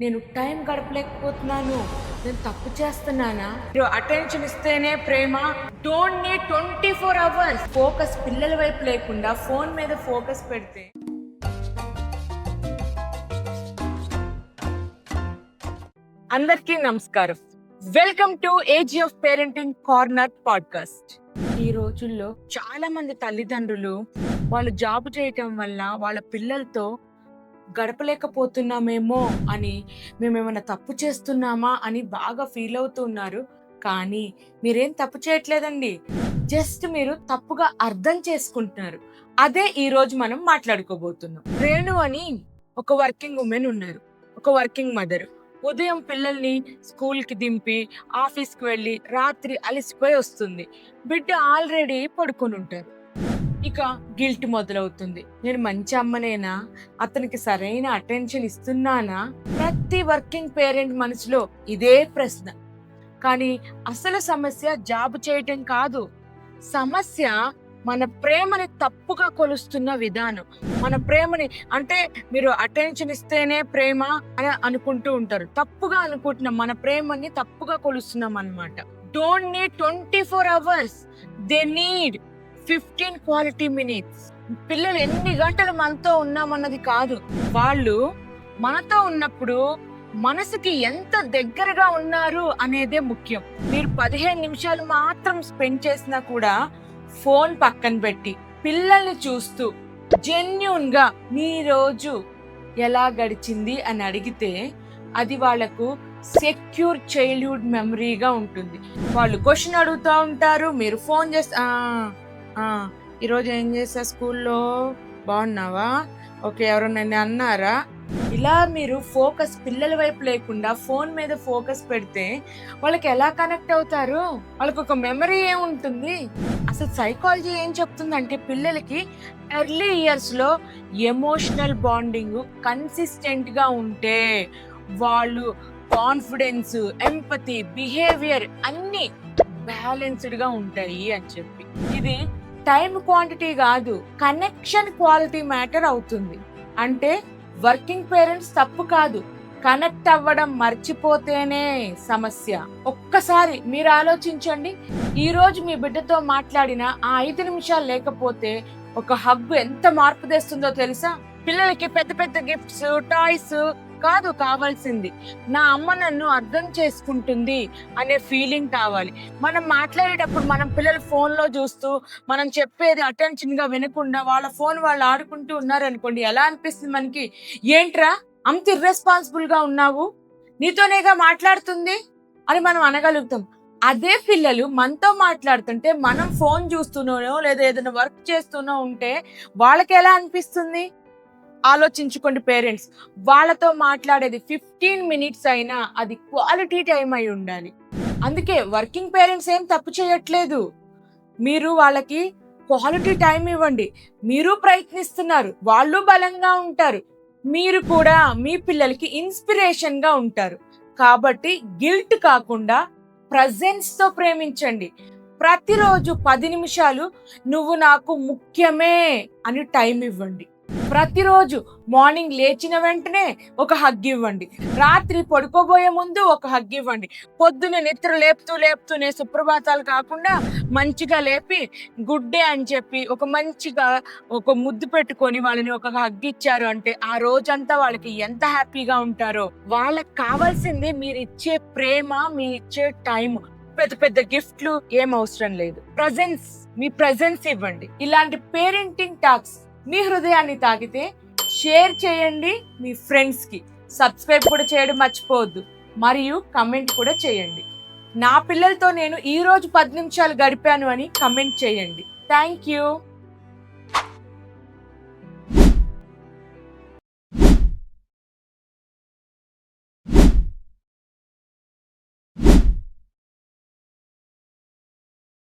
నేను టైం గడపలేకపోతున్నాను, నేను తప్పు చేస్తున్నానా? మీరు అటెన్షన్ ఇస్తేనే ప్రేమ. Don't need 24 hours. ఫోకస్ పిల్లల వైపు లేకుండా ఫోన్ మీద ఫోకస్ పెడితే. అందరికీ నమస్కారం. Welcome to age of parenting corner podcast. ఈ రోజుల్లో చాలా మంది తల్లిదండ్రులు వాళ్ళు జాబ్ చేయటం వల్ల వాళ్ళ పిల్లలతో గడపలేకపోతున్నామేమో అని, మేమేమైనా తప్పు చేస్తున్నామా అని బాగా ఫీల్ అవుతున్నారు. కానీ మీరేం తప్పు చేయట్లేదండి, జస్ట్ మీరు తప్పుగా అర్థం చేసుకుంటున్నారు. అదే ఈ రోజు మనం మాట్లాడుకోబోతున్నాం. రేణు అని ఒక వర్కింగ్ ఉమెన్ ఉన్నారు, ఒక వర్కింగ్ మదర్. ఉదయం పిల్లల్ని స్కూల్కి దింపి ఆఫీస్కి వెళ్ళి రాత్రి అలసిపోయి వస్తుంది. బిడ్డ ఆల్రెడీ పడుకొని ఉంటారు. ఇక గిల్ట్ మొదలవుతుంది. నేను మంచి అమ్మనేనా? అతనికి సరైన అటెన్షన్ ఇస్తున్నానా? ప్రతి వర్కింగ్ పేరెంట్ మనసులో ఇదే ప్రశ్న. కానీ అసలు సమస్య జాబ్ చేయటం కాదు. సమస్య మన ప్రేమని తప్పుగా కొలుస్తున్న విధానం. మన ప్రేమని అంటే మీరు అటెన్షన్ ఇస్తేనే ప్రేమ అని అనుకుంటూ ఉంటారు. తప్పుగా అనుకుంటున్నాం, మన ప్రేమని తప్పుగా కొలుస్తున్నాం అన్నమాట. Don't need 24 hours, they need 15 quality minutes. పిల్లలు ఎన్ని గంటలు మనతో ఉన్నామన్నది కాదు, వాళ్ళు మనతో ఉన్నప్పుడు మనసుకి ఎంత దగ్గరగా ఉన్నారు అనేదే ముఖ్యం. మీరు 15 నిమిషాలు మాత్రం స్పెండ్ చేసినా కూడా ఫోన్ పక్కన పెట్టి పిల్లల్ని చూస్తూ జెన్యూన్ గా మీ రోజు ఎలా గడిచింది అని అడిగితే అది వాళ్ళకు సెక్యూర్ చైల్డ్హుడ్ మెమరీగా ఉంటుంది. వాళ్ళు క్వశ్చన్ అడుగుతూ ఉంటారు, మీరు ఫోన్ చేస్తా ఈరోజు ఏం చేస్తా, స్కూల్లో బాగున్నావా, ఓకే ఎవరన్నా అన్నారా, ఇలా మీరు ఫోకస్ పిల్లల వైపు లేకుండా ఫోన్ మీద ఫోకస్ పెడితే వాళ్ళకి ఎలా కనెక్ట్ అవుతారు? వాళ్ళకి ఒక మెమరీ ఏముంటుంది? అసలు సైకాలజీ ఏం చెప్తుందంటే పిల్లలకి ఎర్లీ ఇయర్స్ లో ఎమోషనల్ బాండింగ్ కన్సిస్టెంట్ గా ఉంటే వాళ్ళు కాన్ఫిడెన్స్, ఎంపతి, బిహేవియర్ అన్ని బ్యాలెన్స్డ్ గా ఉంటాయి అని చెప్పి. ఇది టైం క్వాంటిటీ కాదు, కనెక్షన్ క్వాలిటీ మ్యాటర్ అవుతుంది. అంటే వర్కింగ్ పేరెంట్స్ తప్పు కాదు, కనెక్ట్ అవ్వడం మర్చిపోతేనే సమస్య. ఒక్కసారి మీరు ఆలోచించండి, ఈ రోజు మీ బిడ్డతో మాట్లాడిన ఆ 5 నిమిషాలు లేకపోతే ఒక హగ్ ఎంత మార్పు తెస్తుందో తెలుసా? పిల్లలకి పెద్ద పెద్ద గిఫ్ట్స్, టాయ్స్ కాదు కావాల్సింది, నా అమ్మ నన్ను అర్థం చేసుకుంటుంది అనే ఫీలింగ్ కావాలి. మనం మాట్లాడేటప్పుడు మనం పిల్లలు ఫోన్లో చూస్తూ మనం చెప్పేది అటెన్షన్ గా వినకుండా వాళ్ళ ఫోన్ వాళ్ళు ఆడుకుంటూ ఉన్నారనుకోండి, ఎలా అనిపిస్తుంది మనకి? ఏంట్రా అంత ఇర్రెస్పాన్సిబుల్ గా ఉన్నావు, నీతోనేగా మాట్లాడుతుంది అని మనం అనగలుగుతాం. అదే పిల్లలు మనతో మాట్లాడుతుంటే మనం ఫోన్ చూస్తూనో లేదా ఏదైనా వర్క్ చేస్తూనో ఉంటే వాళ్ళకి ఎలా అనిపిస్తుంది? ఆలోచించుకోండి పేరెంట్స్. వాళ్ళతో మాట్లాడేది 15 మినిట్స్ అయినా అది క్వాలిటీ టైం అయి ఉండాలి. అందుకే వర్కింగ్ పేరెంట్స్ ఏం తప్పు చేయట్లేదు, మీరు వాళ్ళకి క్వాలిటీ టైం ఇవ్వండి. మీరు ప్రయత్నిస్తున్నారు, వాళ్ళు బలంగా ఉంటారు, మీరు కూడా మీ పిల్లలకి ఇన్స్పిరేషన్ గా ఉంటారు. కాబట్టి గిల్ట్ కాకుండా ప్రజెన్స్ తో ప్రేమించండి. ప్రతిరోజు 10 నిమిషాలు నువ్వు నాకు ముఖ్యమే అని టైం ఇవ్వండి. ప్రతిరోజు మార్నింగ్ లేచిన వెంటనే ఒక హగ్ ఇవ్వండి, రాత్రి పడుకోబోయే ముందు ఒక హగ్ ఇవ్వండి. పొద్దున నిద్ర లేపుతూనే సుప్రభాతాలు కాకుండా మంచిగా లేపి గుడ్ డే అని చెప్పి ఒక మంచిగా ఒక ముద్దు పెట్టుకొని వాళ్ళని ఒక హగ్ ఇచ్చారు అంటే ఆ రోజంతా వాళ్ళకి ఎంత హ్యాపీగా ఉంటారో. వాళ్ళకి కావాల్సింది మీరు ఇచ్చే ప్రేమ, మీరు ఇచ్చే టైం. పెద్ద పెద్ద గిఫ్ట్లు ఏం అవసరం లేదు, ప్రజెన్స్, మీ ప్రజెన్స్ ఇవ్వండి. ఇలాంటి పేరెంటింగ్ టాక్స్ మీ హృదయాన్ని తాకితే షేర్ చేయండి మీ ఫ్రెండ్స్ కి. సబ్స్క్రైబ్ కూడా చేయడం మర్చిపోవద్దు, మరియు కమెంట్ కూడా చేయండి. నా పిల్లలతో నేను ఈ రోజు 10 నిమిషాలు గడిపాను అని కమెంట్ చేయండి. Thank you.